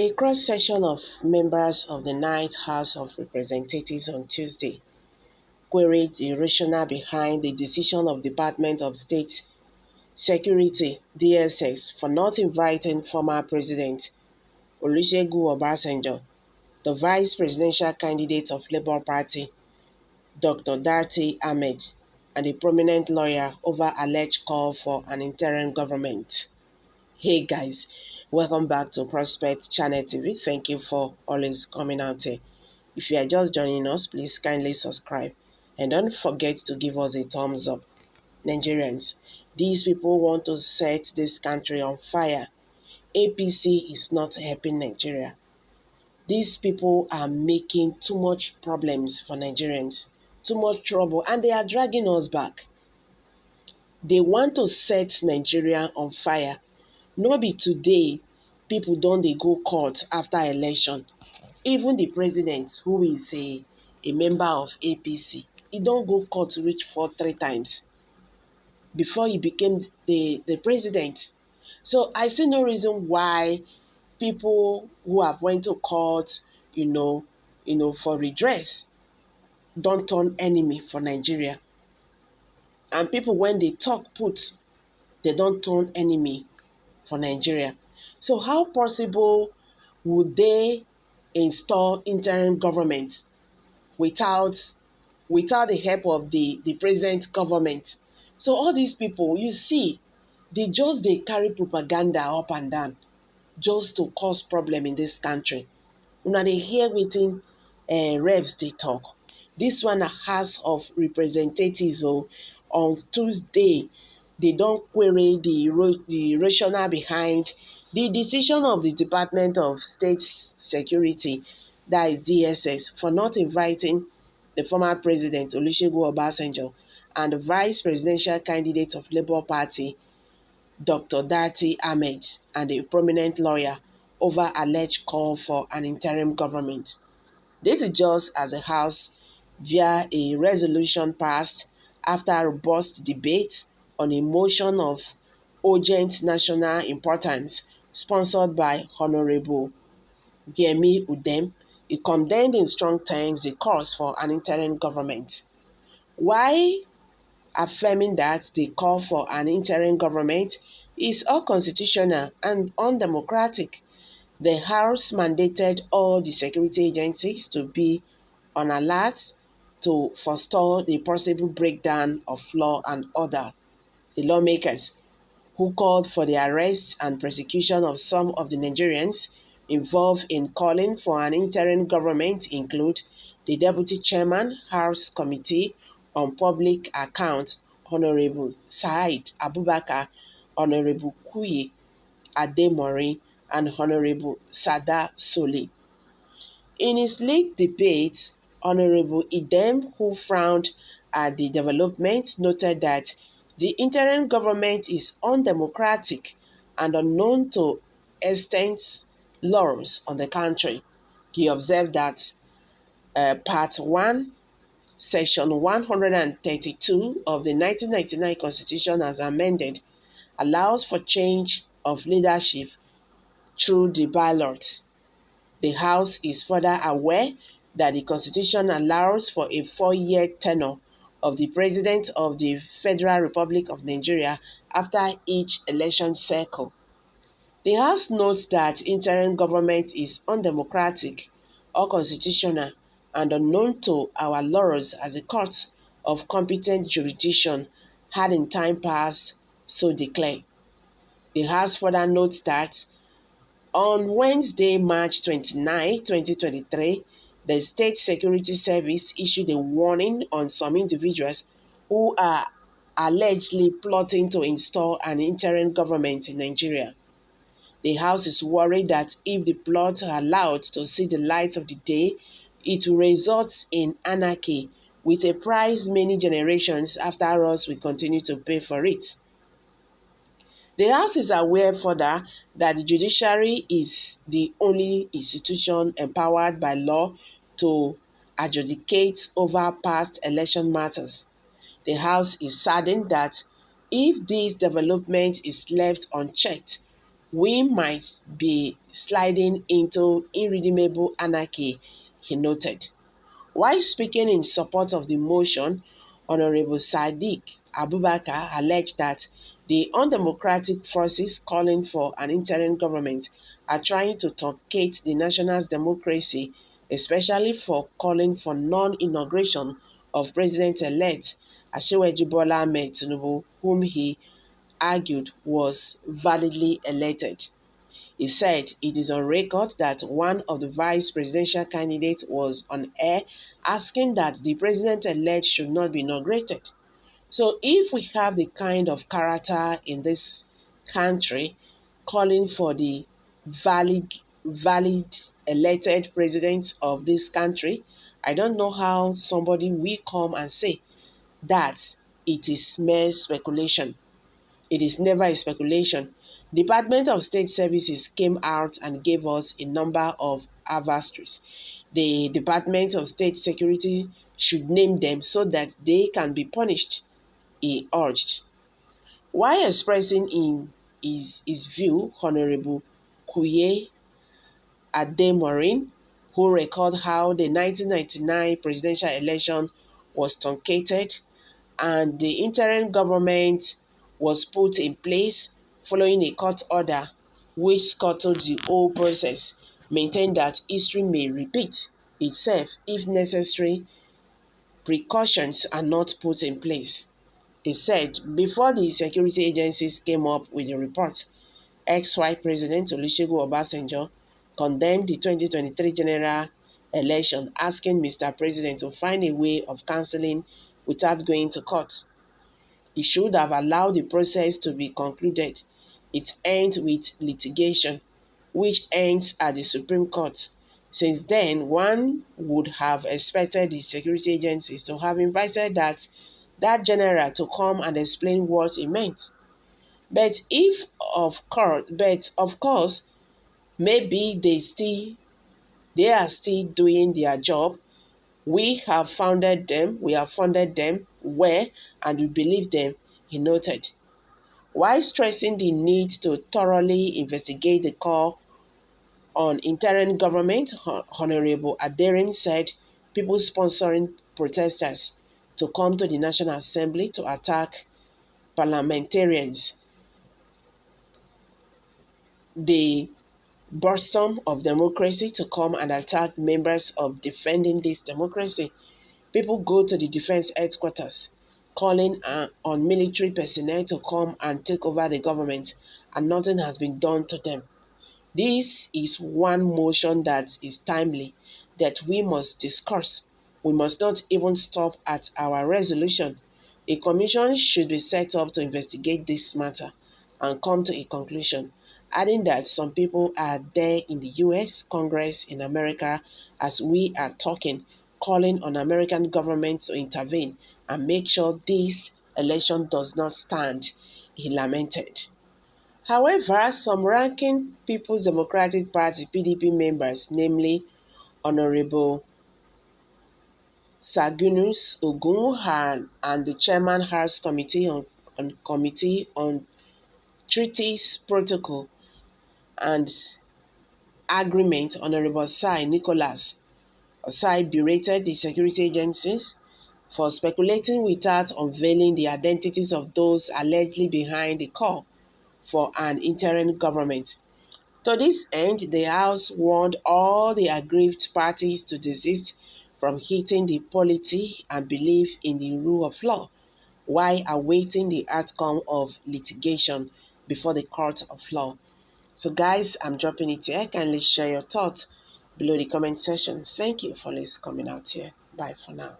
A cross-section of members of the Ninth House of Representatives on Tuesday queried the rationale behind the decision of Department of State Security (DSS) for not inviting former President Olusegun Obasanjo, the vice presidential candidate of Labour Party, Dr. Datti, and a prominent lawyer over alleged call for an interim government. Hey guys, welcome back to Prospect Channel TV. Thank you for always coming out here. If you are just joining us, please kindly subscribe and don't forget to give us a thumbs up. Nigerians, these people want to set this country on fire. APC is not helping Nigeria. These people are making too much problems for Nigerians, too much trouble, and they are dragging us back. They want to set Nigeria on fire. No be today people don dey go court after election. Even the president, who is a member of APC, he don go court reach for 3 times before he became the president. So I see no reason why people who have went to court, for redress, don't turn enemy for Nigeria. And people, when they talk put, they don't turn enemy for Nigeria. So how possible would they install interim government without the help of the present government? So all these people, you see, they carry propaganda up and down just to cause problem in this country. Una dey hear wetin reps dey talk. This one na House of Representatives on Tuesday. They don query the rationale behind the decision of the Department of State Security, that is DSS, for not inviting the former President Olusegun Obasanjo and the vice presidential candidate of Labour Party, Dr. Datti, and a prominent lawyer over alleged call for an interim government. This is just as the House, via a resolution passed after a robust debate on a motion of urgent national importance sponsored by Honorable Yemi Udem, he condemned in strong terms the calls for an interim government. Why affirming that the call for an interim government is unconstitutional and undemocratic? The House mandated all the security agencies to be on alert to forestall the possible breakdown of law and order. The lawmakers, who called for the arrest and prosecution of some of the Nigerians involved in calling for an interim government, include the Deputy Chairman, House Committee on Public Accounts, Honorable Said Abubakar, Honorable Kuyi Ademori, and Honorable Sada Soli. In his lead debate, Honorable Idem, who frowned at the development, noted that the interim government is undemocratic and unknown to extend laws on the country. He observed that Part 1, Section 132 of the 1999 Constitution, as amended, allows for change of leadership through the ballots. The House is further aware that the Constitution allows for a 4-year tenure of the President of the Federal Republic of Nigeria after each election cycle. The House notes that interim government is undemocratic, unconstitutional, and unknown to our laws as the courts of competent jurisdiction had in time past so declared. The House further notes that on Wednesday, March 29, 2023, the State Security Service issued a warning on some individuals who are allegedly plotting to install an interim government in Nigeria. The House is worried that if the plots are allowed to see the light of the day, it will result in anarchy, with a price many generations after us will continue to pay for it. The House is aware further that the judiciary is the only institution empowered by law to adjudicate over past election matters. The House is saddened that if this development is left unchecked, we might be sliding into irredeemable anarchy, he noted. While speaking in support of the motion, Honorable Sadiq Abubakar alleged that the undemocratic forces calling for an interim government are trying to truncate the nation's democracy, especially for calling for non-inauguration of President-elect Asiwaju Bola Ahmed Tinubu, whom he argued was validly elected. He said it is on record that one of the vice presidential candidates was on air asking that the president-elect should not be inaugurated. So if we have the kind of character in this country calling for the valid elected president of this country, I don't know how somebody will come and say that it is mere speculation. It is never a speculation. Department of State Services came out and gave us a number of adversaries. The Department of State Security should name them so that they can be punished, he urged. While expressing in his view, Honorable Kuye Ademorin, who recalled how the 1999 presidential election was truncated and the interim government was put in place following a court order which scuttled the whole process, maintained that history may repeat itself if necessary precautions are not put in place. He said before the security agencies came up with the report, ex-Vice President Olusegun Obasanjo condemned the 2023 general election, asking Mr. President to find a way of cancelling without going to court. He should have allowed the process to be concluded. It ends with litigation, which ends at the Supreme Court. Since then, one would have expected the security agencies to have invited that general to come and explain what it meant. But of course, maybe they are still doing their job. We have funded them well, and we believe them, he noted. While stressing the need to thoroughly investigate the call on interim government, Honorable Aderim said people sponsoring protesters to come to the National Assembly to attack parliamentarians, the borstum of democracy, to come and attack members of defending this democracy. People go to the defense headquarters calling on military personnel to come and take over the government, and nothing has been done to them. This is one motion that is timely, that we must discuss. We must not even stop at our resolution. A commission should be set up to investigate this matter and come to a conclusion, adding that some people are there in the US Congress in America as we are talking, calling on American government to intervene and make sure this election does not stand, he lamented. However, some ranking People's Democratic Party (PDP) members, namely Honorable Sagunus Ogunhan and the Chairman House Committee on Treaties, Protocol and Agreement, Honorable Sai Nicholas Osai, berated the security agencies for speculating without unveiling the identities of those allegedly behind the call for an interim government. To this end, the House warned all the aggrieved parties to desist from hitting the polity and believe in the rule of law while awaiting the outcome of litigation before the court of law. So guys, I'm dropping it here. Kindly share your thoughts below the comment section. Thank you for coming out here. Bye for now.